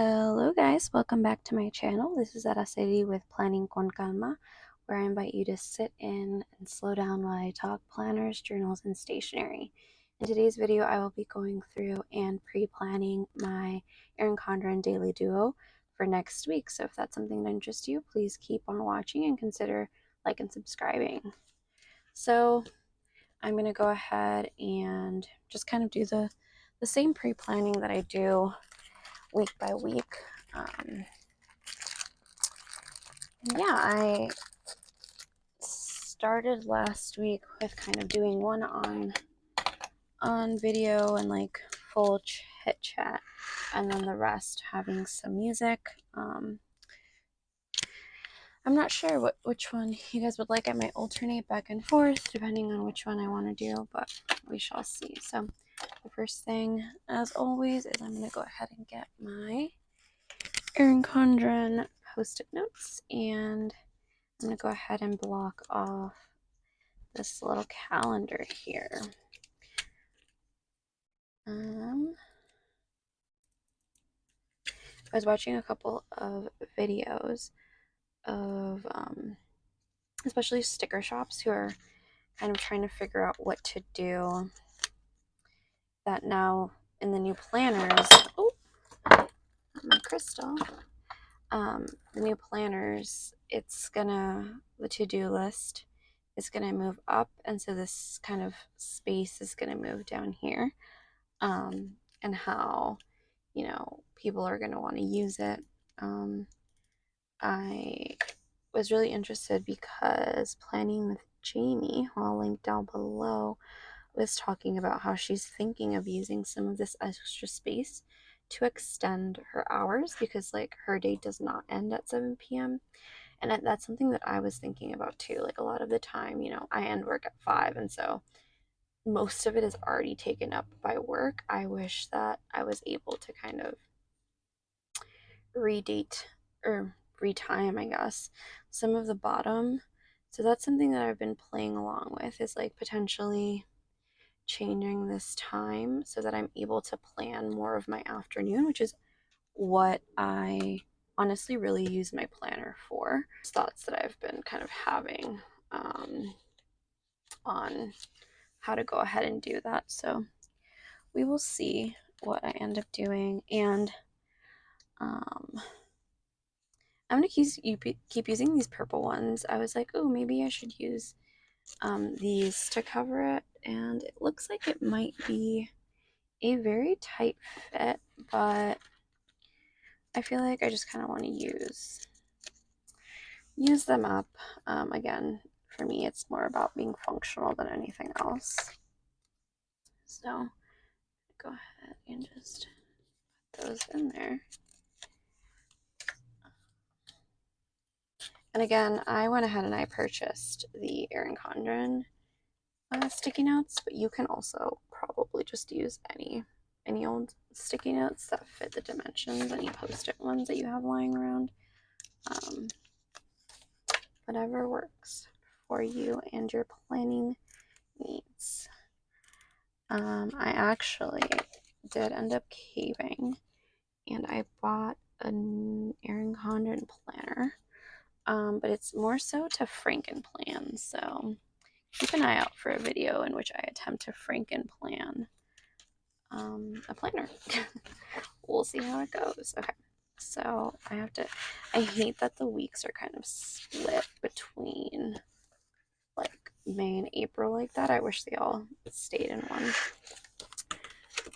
Hello guys, welcome back to my channel. This is Araceli with Planning con Calma, where I invite you to sit in and slow down while I talk planners, journals, and stationery. In today's video, I will be going through and pre-planning my Erin Condren Daily Duo for next week. So if that's something that interests you, please keep on watching and consider like and subscribing. So I'm going to go ahead and just kind of do the same pre-planning that I do week by week. Yeah, I started last week with kind of doing one on video and like full chit chat, and then the rest having some music. I'm not sure which one you guys would like. I might alternate back and forth depending on which one I want to do, but we shall see. So the first thing, as always, is I'm going to go ahead and get my Erin Condren post-it notes, and I'm going to go ahead and block off this little calendar here. I was watching a couple of videos of especially sticker shops who are kind of trying to figure out what to do that now in the new planners. Oh, my crystal. The new planners, the to-do list is gonna move up, and so this kind of space is gonna move down here, and how people are gonna want to use it. I was really interested because Planning with Jamie, who I'll link down below, was talking about how she's thinking of using some of this extra space to extend her hours, because like her day does not end at 7 p.m. and that's something that I was thinking about too. Like a lot of the time, I end work at 5, and so most of it is already taken up by work. I wish that I was able to kind of redate or retime, I guess, some of the bottom. So that's something that I've been playing along with, is like potentially changing this time so that I'm able to plan more of my afternoon, which is what I honestly really use my planner for. Thoughts that I've been kind of having on how to go ahead and do that. So we will see what I end up doing. And I'm going to keep using these purple ones. I was like, oh, maybe I should use these to cover it. And it looks like it might be a very tight fit, but I feel like I just kind of want to use them up. Again, for me, it's more about being functional than anything else. So go ahead and just put those in there. And again, I went ahead and I purchased the Erin Condren sticky notes, but you can also probably just use any old sticky notes that fit the dimensions, any post-it ones that you have lying around. Whatever works for you and your planning needs. I actually did end up caving, and I bought an Erin Condren planner, but it's more so to Frankenplan, so keep an eye out for a video in which I attempt to Frankenplan a planner. We'll see how it goes. Okay, so I hate that the weeks are kind of split between like May and April like that. I wish they all stayed in one.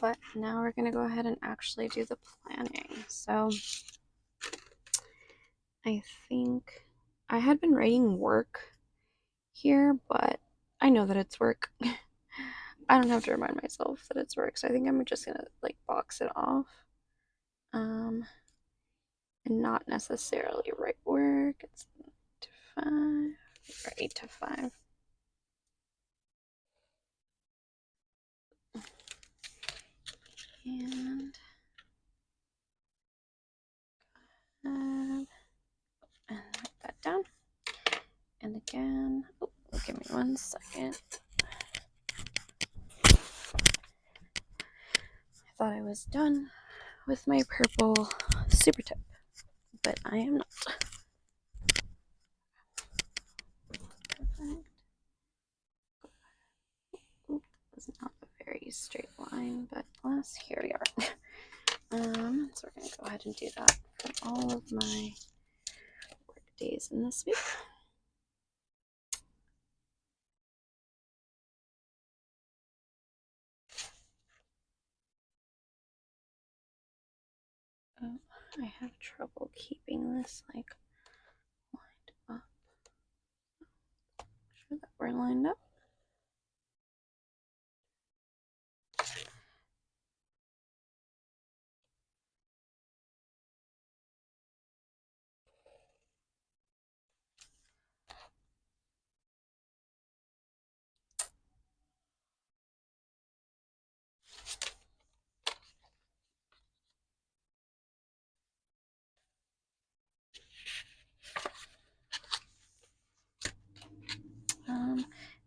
But now we're going to go ahead and actually do the planning. So I think I had been writing work here, but I know that it's work. I don't have to remind myself that it's work, so I think I'm just going to like box it off. And not necessarily write work. It's 9 to 5 or 8 to 5. And write that down. And again, oh, give me 1 second. I thought I was done with my purple super tip, but I am not. Perfect. Oop, was not a very straight line, but alas, here we are. So we're gonna go ahead and do that for all of my work days in this week. Oh, I have trouble keeping this like lined up. Make sure that we're lined up.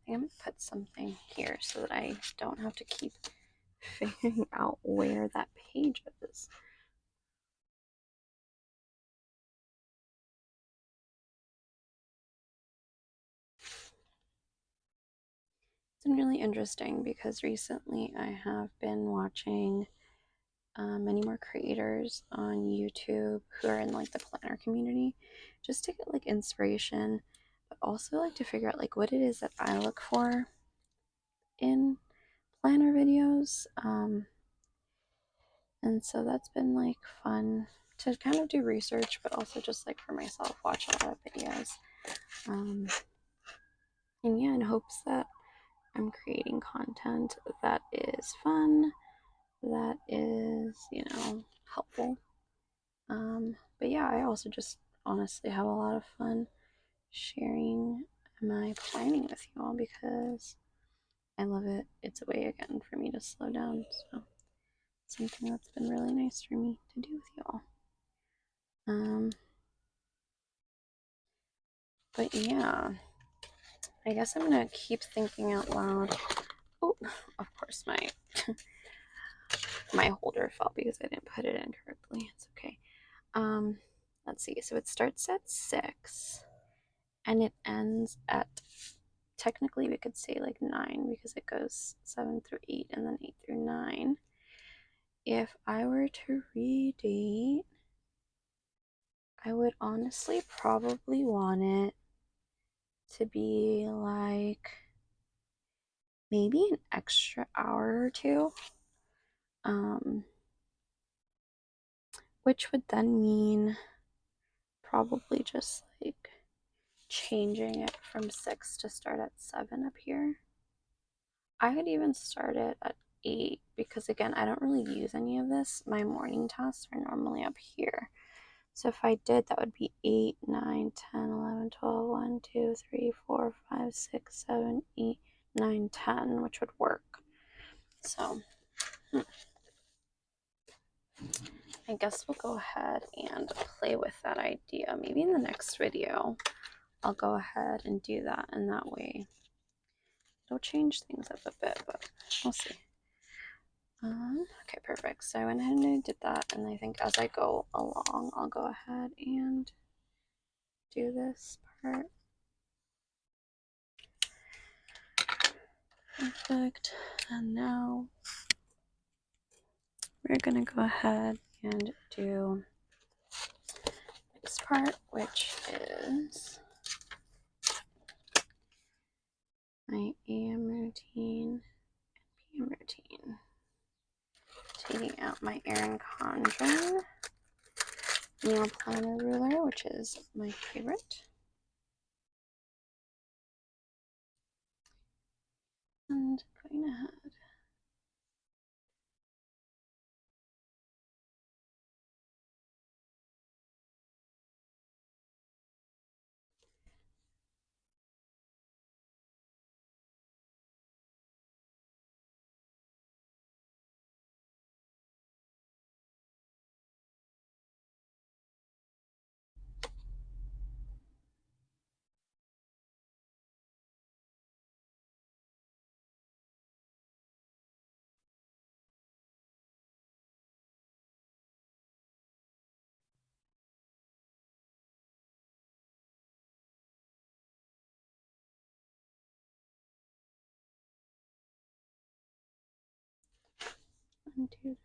I'm gonna put something here so that I don't have to keep figuring out where that page is. It's been really interesting because recently I have been watching many more creators on YouTube who are in like the planner community just to get like inspiration, but also like to figure out like what it is that I look for in planner videos. And so that's been like fun to kind of do research, but also just like for myself, watch a lot of videos. And yeah, in hopes that I'm creating content that is fun, that is, helpful. But yeah, I also just honestly have a lot of fun sharing my planning with you all because I love it. It's a way again for me to slow down. So something that's been really nice for me to do with you all. But yeah, I guess I'm gonna keep thinking out loud. Oh, of course my my holder fell because I didn't put it in correctly. It's okay. Let's see. So it starts at 6 and it ends at, technically we could say like 9 because it goes 7 through 8 and then 8 through 9. If I were to redate, I would honestly probably want it to be like maybe an extra hour or two. Which would then mean probably just like changing it from 6 to start at 7 up here. I could even start it at 8 because again, I don't really use any of this. My morning tasks are normally up here. So if I did, that would be 8, 9, 10, 11, 12, 1, 2, 3, 4, 5, 6, 7, 8, 9, 10, which would work. So I guess we'll go ahead and play with that idea. Maybe in the next video, I'll go ahead and do that, and that way it'll change things up a bit, but we'll see. Okay, perfect. So I went ahead and I did that, and I think as I go along, I'll go ahead and do this part. Perfect. And now we're gonna go ahead and do the next part, which is my AM routine and PM routine. Taking out my Erin Condren Nail Planner ruler, which is my favorite. And going ahead. 1, 2, 3.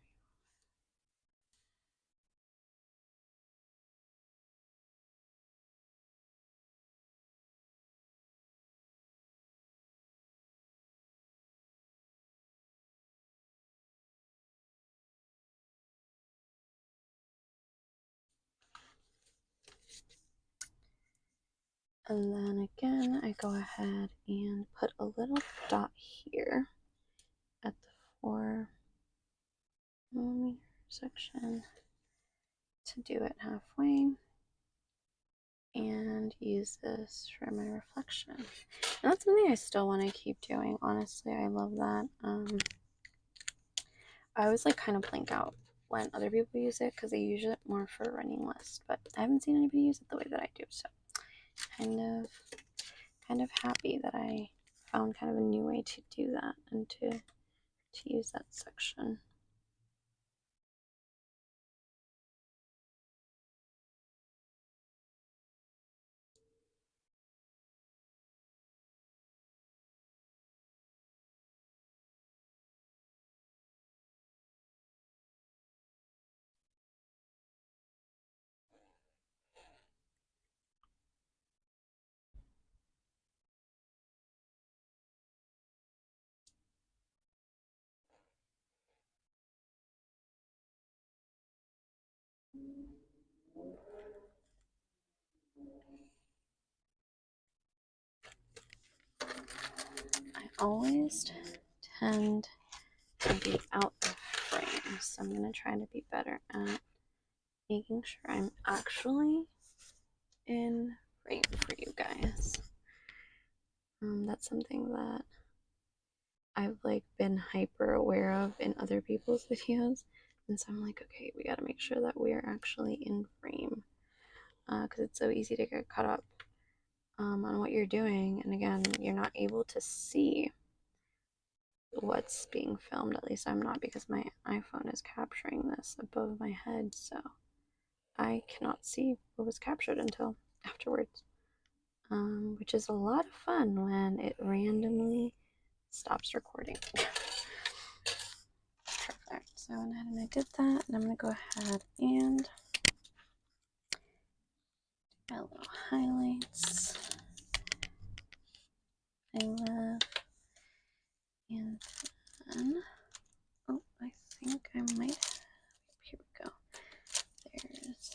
And then again, I go ahead and put a little dot here at the 4mm section to do it halfway, and use this for my reflection. And that's something I still want to keep doing. Honestly, I love that. I always like kind of blank out when other people use it because they use it more for a running list, but I haven't seen anybody use it the way that I do, so kind of happy that I found kind of a new way to do that and to use that section. I always tend to be out of frame, so I'm going to try to be better at making sure I'm actually in frame for you guys. That's something that I've like been hyper aware of in other people's videos, and so I'm like, okay, we got to make sure that we're actually in frame, because it's so easy to get caught up on what you're doing, and again, you're not able to see what's being filmed. At least I'm not, because my iPhone is capturing this above my head, so I cannot see what was captured until afterwards, which is a lot of fun when it randomly stops recording. Perfect. So I went ahead and I did that, and I'm going to go ahead and do my little highlights. I love, and then, oh, I think I might, here we go. There's,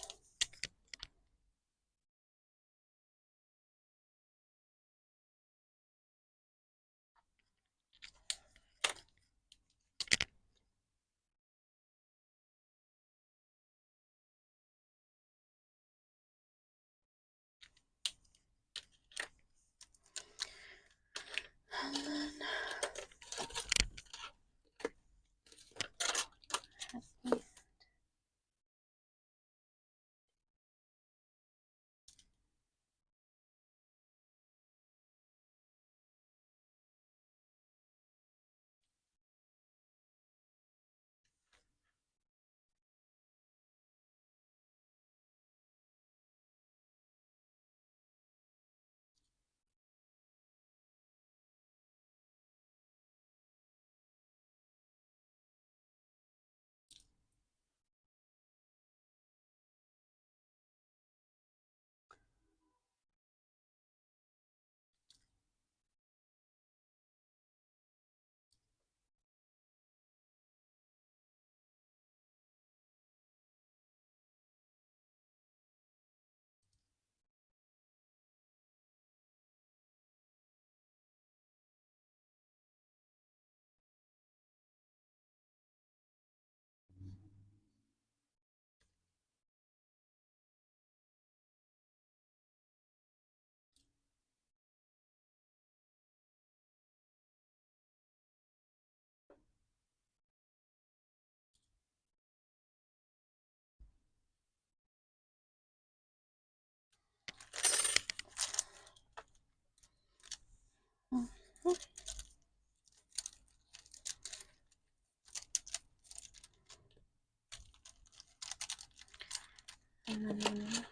and then, and then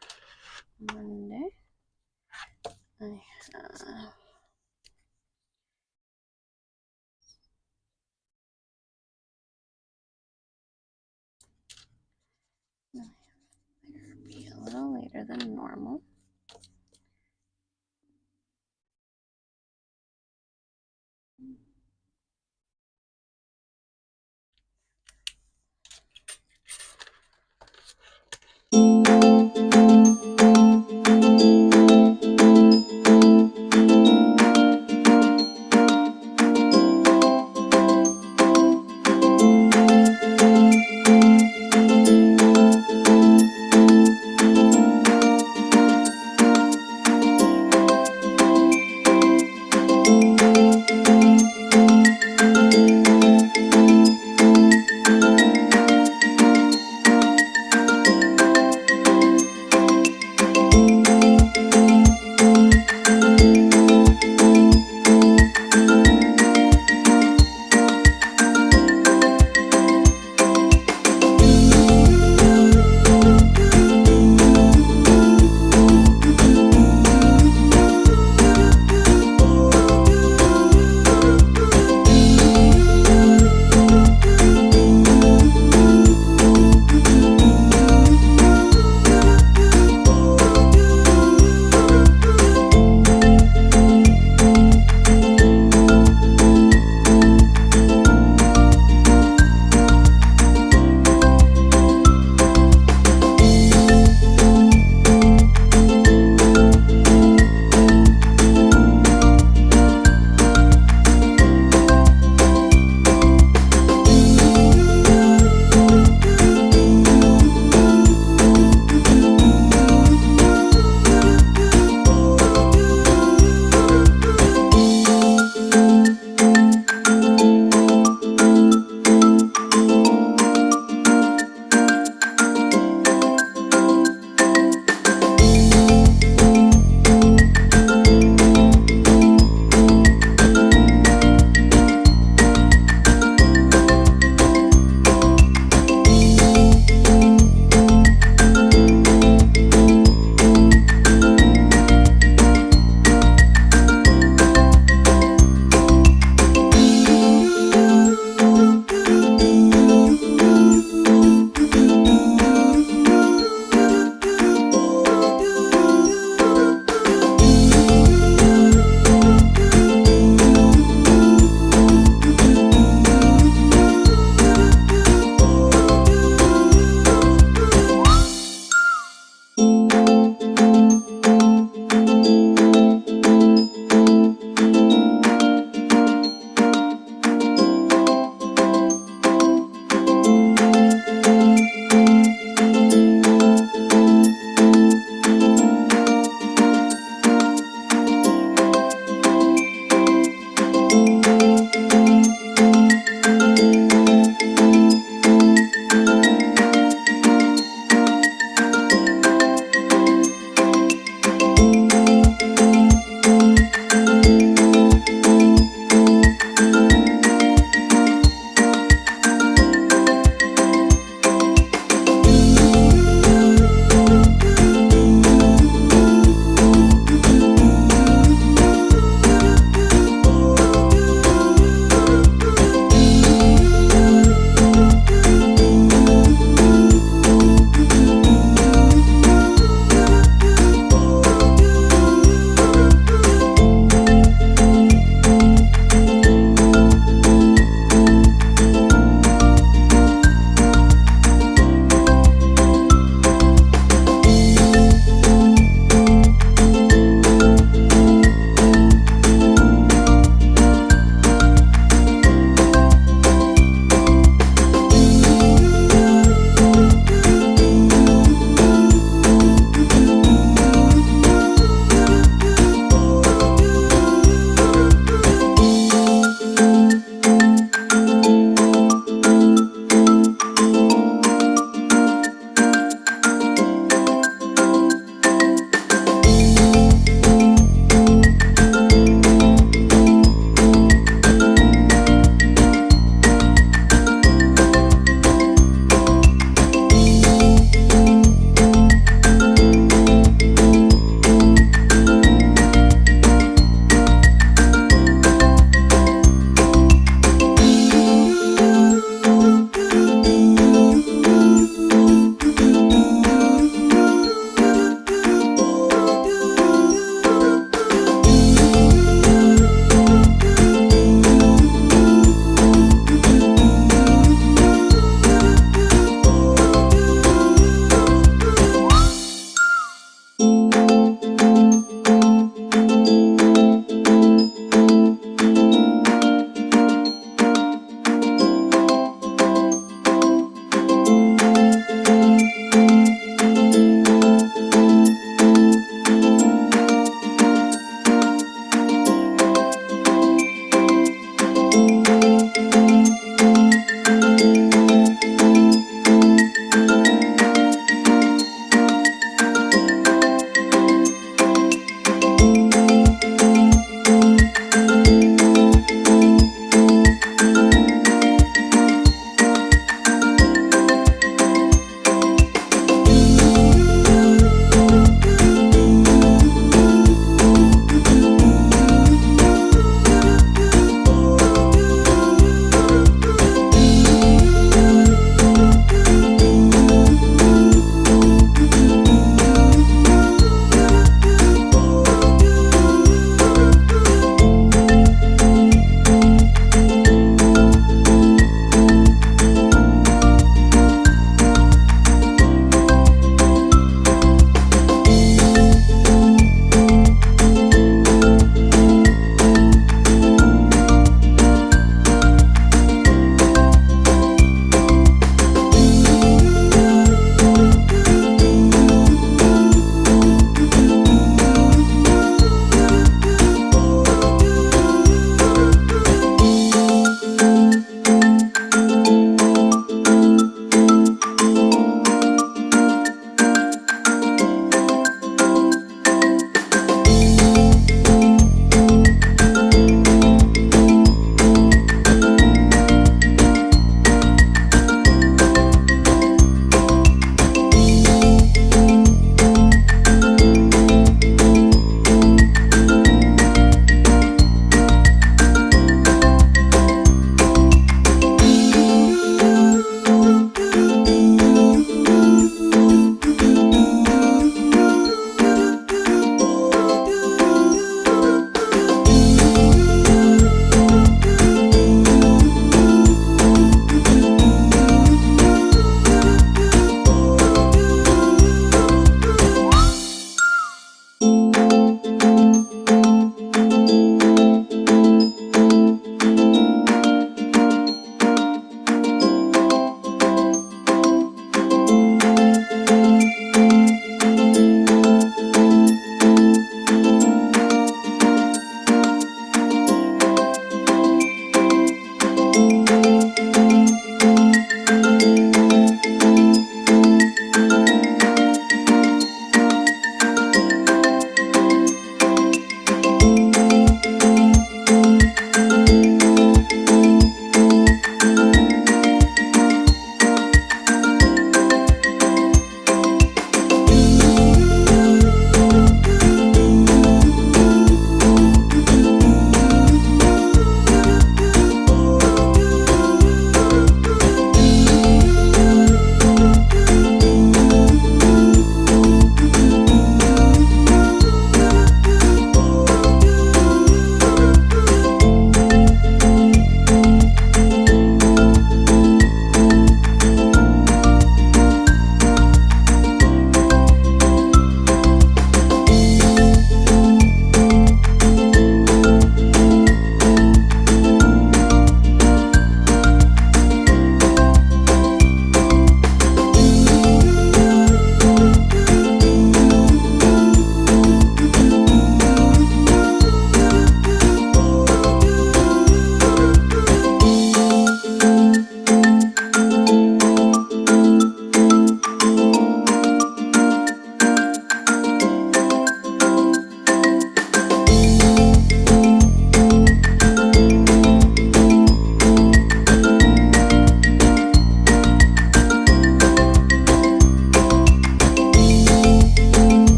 Monday, I have little later than normal.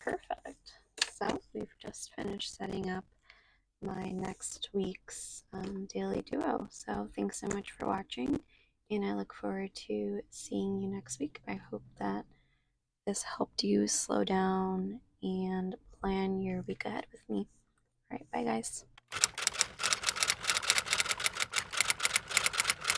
Perfect. So we've just finished setting up my next week's daily duo. So thanks so much for watching, and I look forward to seeing you next week. I hope that this helped you slow down and plan your week ahead with me. All right, bye guys.